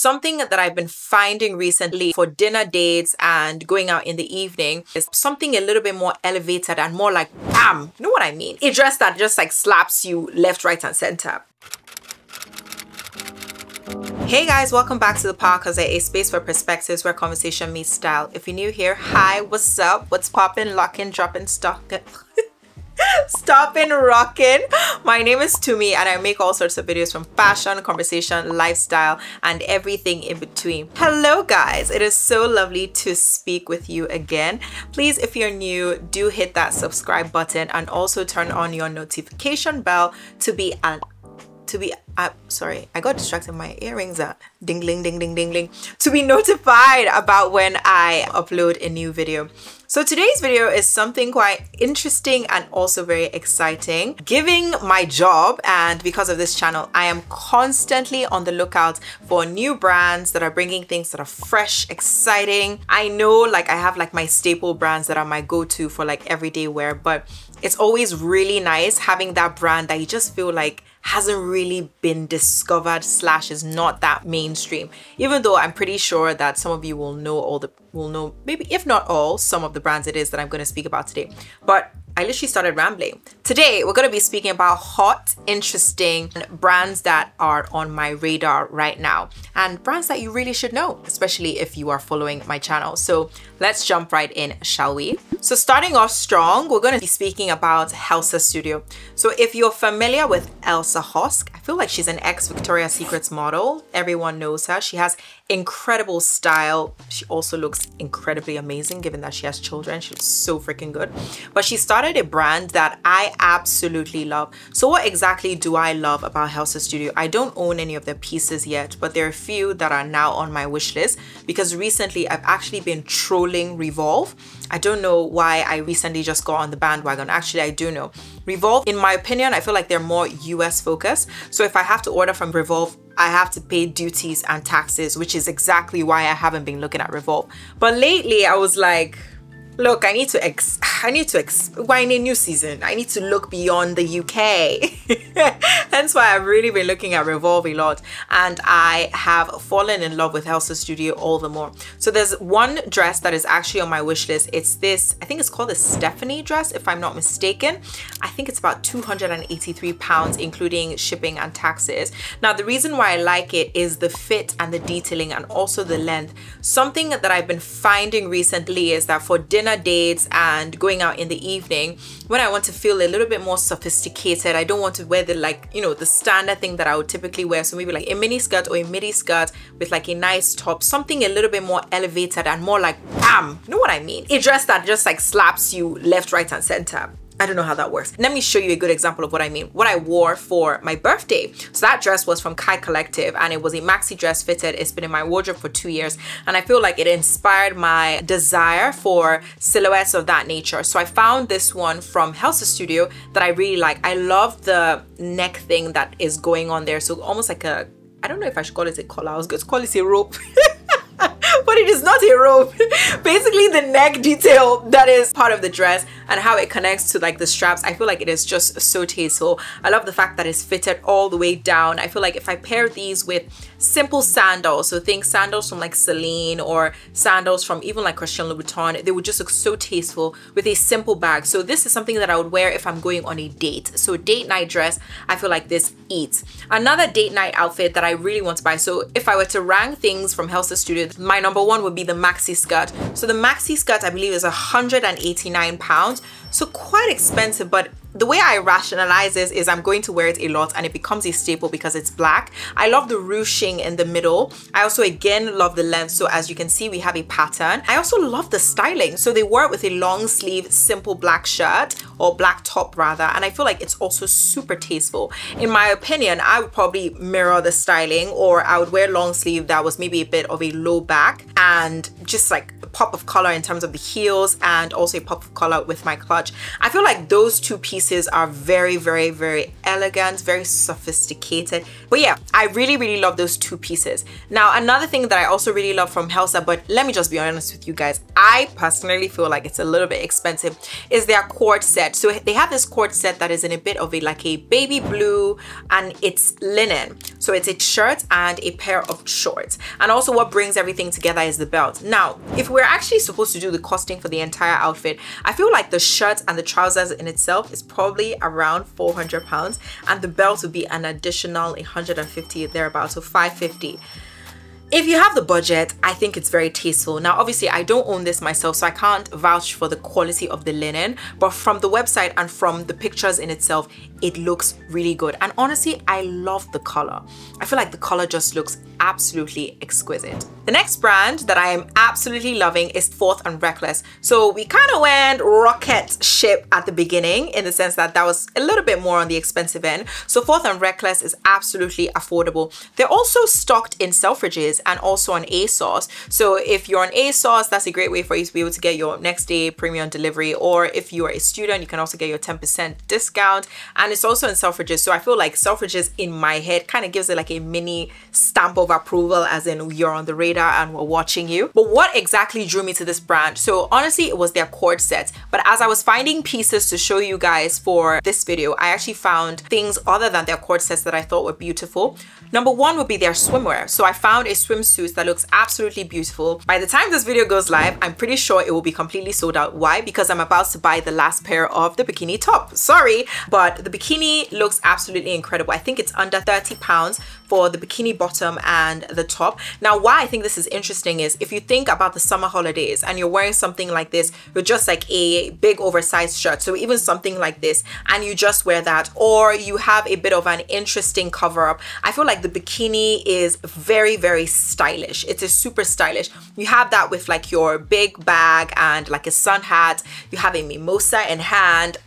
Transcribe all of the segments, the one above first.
Something that I've been finding recently for dinner dates and going out in the evening is something a little bit more elevated and more like bam, you know what I mean? A dress that just like slaps you left, right and center. Hey guys, welcome back to the podcast, a space for perspectives where conversation meets style. If you're new here, hi, what's up? What's poppin', lockin', droppin', stockin'? Stopping rocking. My name is Tumi and I make all sorts of videos from fashion, conversation, lifestyle, and everything in between. Hello guys, it is so lovely to speak with you again. Please, if you're new, do hit that subscribe button and also turn on your notification bell sorry, I got distracted. My earrings are ding-ling, ding-ding-ding-ling. To be notified about when I upload a new video. So today's video is something quite interesting and also very exciting. Given my job and because of this channel, I am constantly on the lookout for new brands that are bringing things that are fresh, exciting. I know like I have like my staple brands that are my go-to for like everyday wear, but it's always really nice having that brand that you just feel like hasn't really been discovered / is not that mainstream, even though I'm pretty sure that some of you will know maybe if not all, some of the brands it is that I'm going to speak about today. But I literally started rambling. Today, we're going to be speaking about hot, interesting brands that are on my radar right now and brands that you really should know, especially if you are following my channel. So let's jump right in, shall we? So starting off strong, we're going to be speaking about Helsa Studio. So if you're familiar with Elsa Hosk, I feel like she's an ex-Victoria's Secrets model. Everyone knows her. She has incredible style. She also looks incredibly amazing given that she has children. She looks so freaking good. But she started a brand that I absolutely love. So what exactly do I love about Helsa Studio? I don't own any of their pieces yet, but there are a few that are now on my wish list because recently I've actually been trolling Revolve. I don't know why I recently just got on the bandwagon. Actually, I do know. Revolve, in my opinion, I feel like they're more US focused. So if I have to order from Revolve, I have to pay duties and taxes, which is exactly why I haven't been looking at Revolve. But lately I was like, look, we're in a new season. I need to look beyond the UK. Hence why I've really been looking at Revolve a lot. And I have fallen in love with Helsa Studio all the more. So there's one dress that is actually on my wish list. It's this, I think it's called the Stephanie dress, if I'm not mistaken. I think it's about £283, including shipping and taxes. Now, the reason why I like it is the fit and the detailing and also the length. Something that I've been finding recently is that for dinner dates and going out in the evening, when I want to feel a little bit more sophisticated, I don't want to wear the the standard thing that I would typically wear. So maybe like a mini skirt or a midi skirt with like a nice top, something a little bit more elevated and more like bam, you know what I mean? A dress that just like slaps you left, right and center. I don't know how that works. Let me show you a good example of what I mean. What I wore for my birthday. So that dress was from Kai Collective and it was a maxi dress fitted. It's been in my wardrobe for 2 years and I feel like it inspired my desire for silhouettes of that nature. So I found this one from Helsa Studio that I really like. I love the neck thing that is going on there. So almost like a, I don't know if I should call it a collar. I was going to call it a rope. But it is not a rope. Basically the neck detail that is part of the dress and how it connects to like the straps, I feel like it is just so tasteful. I love the fact that it's fitted all the way down. I feel like if I pair these with simple sandals, so think sandals from like Celine or sandals from even like Christian Louboutin, they would just look so tasteful with a simple bag. So this is something that I would wear if I'm going on a date. So date night dress, I feel like this eats. Another date night outfit that I really want to buy. So if I were to rank things from Helsa Studio, my number one would be the maxi skirt. So the maxi skirt I believe is £189. So quite expensive, but the way I rationalize this is I'm going to wear it a lot and it becomes a staple because it's black. I love the ruching in the middle. I also again love the length. So as you can see, we have a pattern. I also love the styling. So they wore it with a long sleeve, simple black shirt or black top rather. And I feel like it's also super tasteful. In my opinion, I would probably mirror the styling, or I would wear long sleeve that was maybe a bit of a low back and just like pop of color in terms of the heels and also a pop of color with my clutch. I feel like those two pieces are very, very, very elegant, very sophisticated. But yeah, I really, really love those two pieces. Now, another thing that I also really love from Helsa, but let me just be honest with you guys, I personally feel like it's a little bit expensive, is their cord set. So they have this cord set that is in a bit of a like a baby blue, and it's linen. So it's a shirt and a pair of shorts. And also what brings everything together is the belt. Now, if we're actually supposed to do the costing for the entire outfit, I feel like the shirt and the trousers in itself is probably around £400, and the belt would be an additional 150 thereabouts, so 550. If you have the budget, I think it's very tasteful. Now, obviously, I don't own this myself, so I can't vouch for the quality of the linen, but from the website and from the pictures in itself, it looks really good. And honestly, I love the color. I feel like the color just looks absolutely exquisite. The next brand that I am absolutely loving is Forth and Reckless. So we kind of went rocket ship at the beginning, in the sense that that was a little bit more on the expensive end. So Forth and Reckless is absolutely affordable. They're also stocked in Selfridges and also on ASOS. So if you're on ASOS, that's a great way for you to be able to get your next day premium delivery. Or if you are a student, you can also get your 10% discount. And it's also in Selfridges. So I feel like Selfridges in my head kind of gives it like a mini stamp of approval, as in you're on the radar and we're watching you. But what exactly drew me to this brand? So honestly, it was their cord sets. But as I was finding pieces to show you guys for this video, I actually found things other than their cord sets that I thought were beautiful. Number one would be their swimwear. So I found a swimsuit that looks absolutely beautiful. By the time this video goes live, I'm pretty sure it will be completely sold out. Why? Because I'm about to buy the last pair of the bikini top. Sorry, but the bikini looks absolutely incredible. I think it's under £30 for the bikini bottom and the top. Now, why I think this is interesting is if you think about the summer holidays and you're wearing something like this with just like a big oversized shirt, so even something like this, and you just wear that, or you have a bit of an interesting cover up, I feel like the bikini is very, very stylish. It is super stylish. You have that with like your big bag and like a sun hat. You have a mimosa in hand.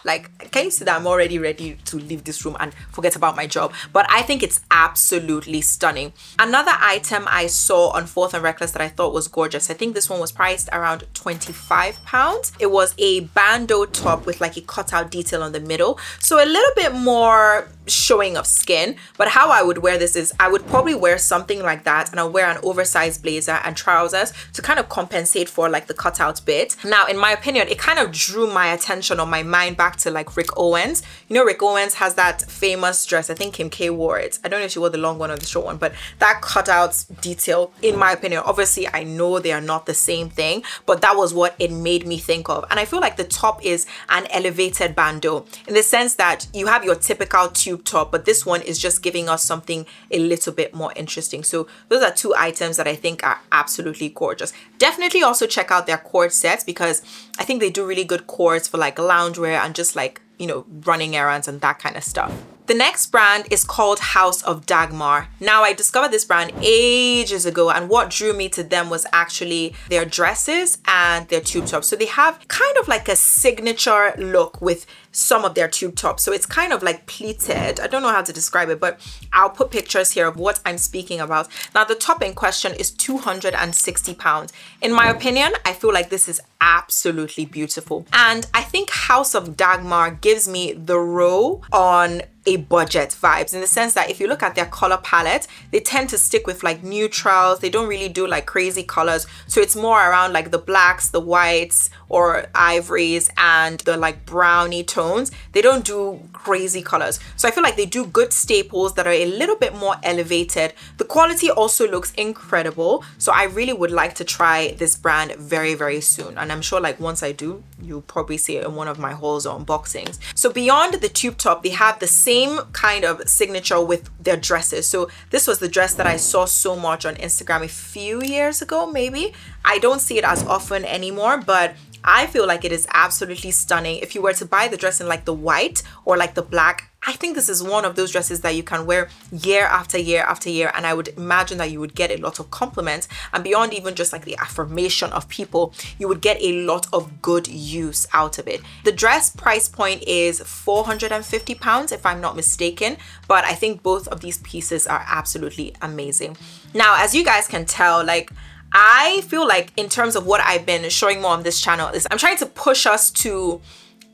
Like, can you see that I'm already ready to leave this room and forget about my job? But I think it's absolutely stunning. Another item I saw on Forth and Reckless that I thought was gorgeous, I think this one was priced around £25. It was a bandeau top with like a cutout detail on the middle, so a little bit more showing of skin. But how I would wear this is I would probably wear something like that, and I'll wear an oversized blazer and trousers to kind of compensate for like the cutout bit. Now, in my opinion, it kind of drew my attention or my mind back to like Rick Owens. You know, Rick Owens has that famous dress. I think Kim K wore it. I don't know if she wore the long one or the short one, but that cutout detail, in my opinion, obviously I know they are not the same thing, but that was what it made me think of. And I feel like the top is an elevated bandeau in the sense that you have your typical tube top, but this one is just giving us something a little bit more interesting. So those are two items that I think are absolutely gorgeous. Definitely also check out their cord sets, because I think they do really good cords for like loungewear and just like, you know, running errands and that kind of stuff. The next brand is called House of Dagmar. Now, I discovered this brand ages ago, and what drew me to them was actually their dresses and their tube tops. So they have kind of like a signature look with some of their tube tops. So it's kind of like pleated. I don't know how to describe it, but I'll put pictures here of what I'm speaking about. Now, the top in question is £260. In my opinion, I feel like this is absolutely beautiful. And I think House of Dagmar gives me the row on a budget vibes, in the sense that if you look at their color palette, they tend to stick with like neutrals. They don't really do like crazy colors. So it's more around like the blacks, the whites or ivories, and the like brownie tones. They don't do crazy colors. So I feel like they do good staples that are a little bit more elevated. The quality also looks incredible. So I really would like to try this brand very, very soon. And I'm sure like once I do, you'll probably see it in one of my hauls or unboxings. So beyond the tube top, they have the same kind of signature with their dresses. So this was the dress that I saw so much on Instagram a few years ago, maybe. I don't see it as often anymore, but I feel like it is absolutely stunning. If you were to buy the dress in like the white or like the black, I think this is one of those dresses that you can wear year after year after year, and I would imagine that you would get a lot of compliments, and beyond even just like the affirmation of people, you would get a lot of good use out of it. The dress price point is £450 if I'm not mistaken, but I think both of these pieces are absolutely amazing. Now, as you guys can tell, like, I feel like in terms of what I've been showing more on this channel is I'm trying to push us to,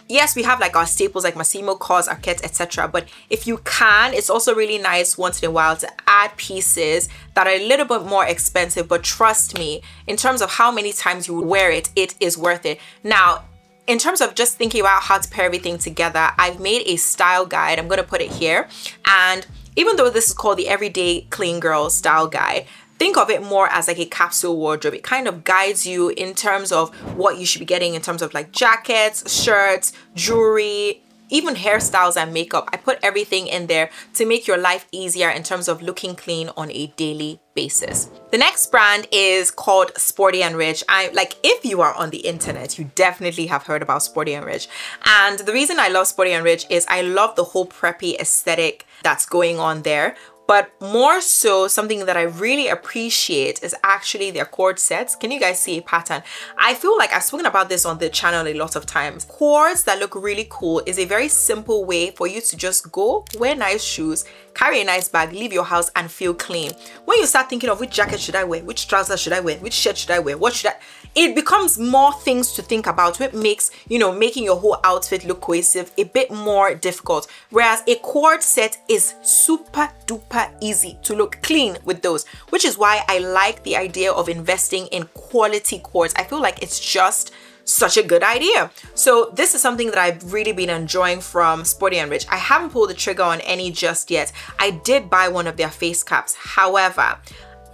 yes, we have like our staples like Massimo, COS, Arquette, etc. But if you can, it's also really nice once in a while to add pieces that are a little bit more expensive. But trust me, in terms of how many times you would wear it, it is worth it. Now, in terms of just thinking about how to pair everything together, I've made a style guide. I'm going to put it here. And even though this is called the Everyday Clean Girl Style Guide, think of it more as like a capsule wardrobe. It kind of guides you in terms of what you should be getting in terms of like jackets, shirts, jewelry, even hairstyles and makeup. I put everything in there to make your life easier in terms of looking clean on a daily basis. The next brand is called Sporty and Rich. If you are on the internet, you definitely have heard about Sporty and Rich. And the reason I love Sporty and Rich is I love the whole preppy aesthetic that's going on there. But more so, something that I really appreciate is actually their cord sets. Can you guys see a pattern? I feel like I've spoken about this on the channel a lot of times. Cords that look really cool is a very simple way for you to just go, wear nice shoes, carry a nice bag, leave your house and feel clean. When you start thinking of which jacket should I wear, which trousers should I wear, which shirt should I wear, what should I... It becomes more things to think about, which makes, you know, making your whole outfit look cohesive a bit more difficult. Whereas a cord set is super duper easy to look clean with those, which is why I like the idea of investing in quality cords. I feel like it's just such a good idea. So this is something that I've really been enjoying from Sporty and Rich. I haven't pulled the trigger on any just yet. I did buy one of their face caps. However,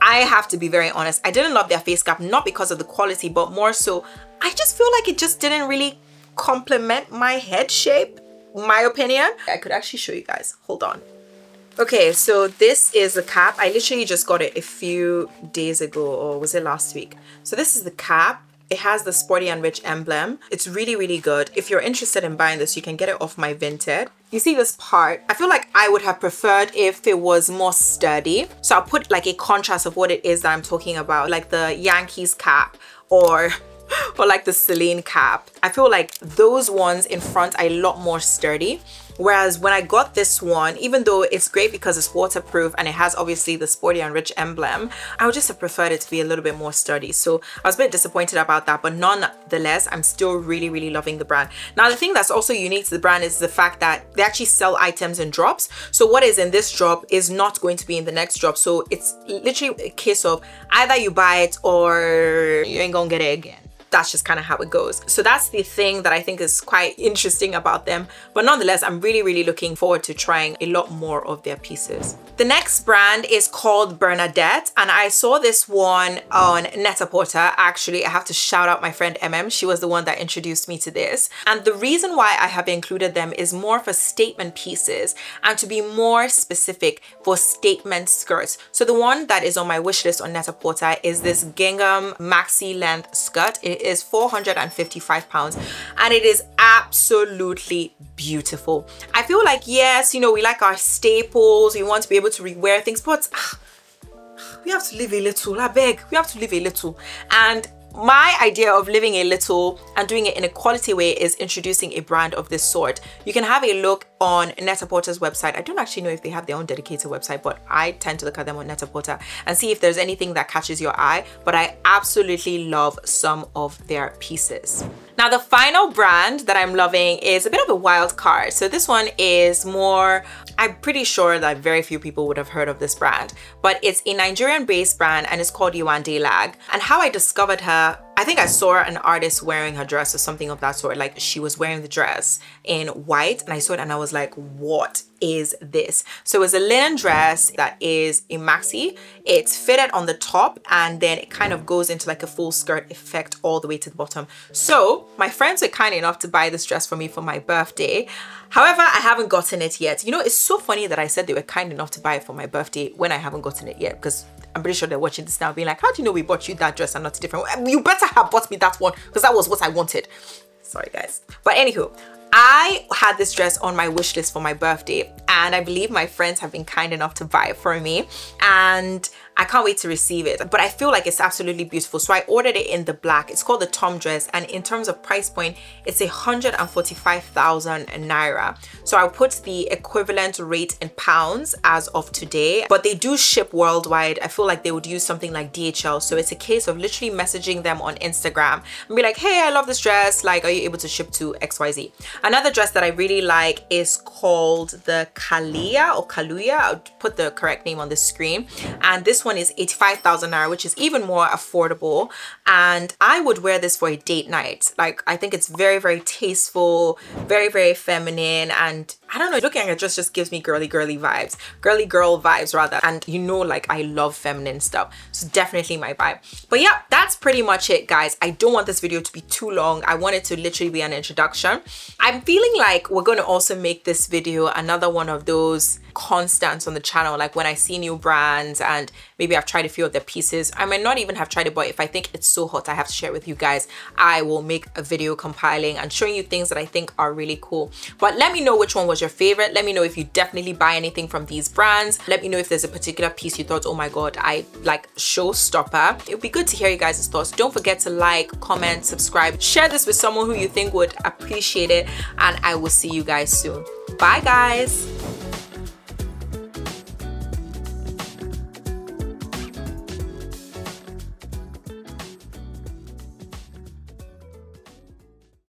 I have to be very honest, I didn't love their face cap, not because of the quality, but more so, I just feel like it just didn't really complement my head shape, my opinion. I could actually show you guys, hold on. Okay, so this is the cap. I literally just got it a few days ago, or was it last week? So this is the cap. It has the Sporty and Rich emblem. It's really, really good. If you're interested in buying this, you can get it off my Vinted. You see this part? I feel like I would have preferred if it was more sturdy. So I'll put like a contrast of what it is that I'm talking about, like the Yankees cap or like the Celine cap. I feel like those ones in front are a lot more sturdy. Whereas when I got this one, even though it's great because it's waterproof and it has obviously the Sporty and Rich emblem, I would just have preferred it to be a little bit more sturdy. So I was a bit disappointed about that, but nonetheless, I'm still really, really loving the brand. Now, the thing that's also unique to the brand is the fact that they actually sell items in drops. So what is in this drop is not going to be in the next drop. So it's literally a case of either you buy it or you ain't gonna get it again. That's just kind of how it goes. So that's the thing that I think is quite interesting about them. But nonetheless, I'm really, really looking forward to trying a lot more of their pieces. The next brand is called Bernardet, and I saw this one on Net-a-Porter. Actually, I have to shout out my friend MM. She was the one that introduced me to this. And the reason why I have included them is more for statement pieces and to be more specific for statement skirts. So the one that is on my wish list on Net-a-Porter is this gingham maxi length skirt. It is £455 and it is absolutely beautiful. I feel like, yes, you know, we like our staples, we want to be able to rewear things, but we have to live a little. I beg, we have to live a little. And my idea of living a little and doing it in a quality way is introducing a brand of this sort. You can have a look on Net-a-Porter's website. I don't actually know if they have their own dedicated website, but I tend to look at them on Net-a-Porter and see if there's anything that catches your eye. But I absolutely love some of their pieces. Now, the final brand that I'm loving is a bit of a wild card. So this one is more, I'm pretty sure that very few people would have heard of this brand, but it's a Nigerian-based brand and it's called Yewande Lag. And how I discovered her, I think I saw an artist wearing her dress or something of that sort. Like, she was wearing the dress in white and I saw it and I was like, what is this? So it's a linen dress that is a maxi. It's fitted on the top and then it kind of goes into like a full skirt effect all the way to the bottom. So my friends were kind enough to buy this dress for me for my birthday. However, I haven't gotten it yet. You know, it's so funny that I said they were kind enough to buy it for my birthday when I haven't gotten it yet, because I'm pretty sure they're watching this now being like, how do you know we bought you that dress and not a different one? You better have bought me that one because that was what I wanted. Sorry guys. But anywho, I had this dress on my wish list for my birthday, and I believe my friends have been kind enough to buy it for me, and I can't wait to receive it. But I feel like it's absolutely beautiful, so I ordered it in the black. It's called the Tom dress, and in terms of price point, it's 145,000 naira. So I'll put the equivalent rate in pounds as of today, but they do ship worldwide. I feel like they would use something like DHL, so it's a case of literally messaging them on Instagram and be like, hey, I love this dress, like, are you able to ship to XYZ? Another dress that I really like is called the Kalia or Kaluya. I'll put the correct name on the screen, and this one is 85,000 naira, which is even more affordable, and I would wear this for a date night. Like, I think it's very, very tasteful, very, very feminine, and I don't know, looking at it just gives me girly girl vibes rather, and you know, like, I love feminine stuff, so definitely my vibe. But yeah, that's pretty much it, guys. I don't want this video to be too long. I want it to literally be an introduction. I'm feeling like we're going to also make this video another one of those constants on the channel, like when I see new brands and maybe I've tried a few of their pieces. I might not even have tried it, but if I think it's so hot I have to share it with you guys, I will make a video compiling and showing you things that I think are really cool. But let me know which one was your favorite. Let me know if you definitely buy anything from these brands. Let me know if there's a particular piece you thought, oh my god, I like, showstopper. It would be good to hear you guys' thoughts. Don't forget to like, comment, subscribe, share this with someone who you think would appreciate it, and I will see you guys soon. Bye guys.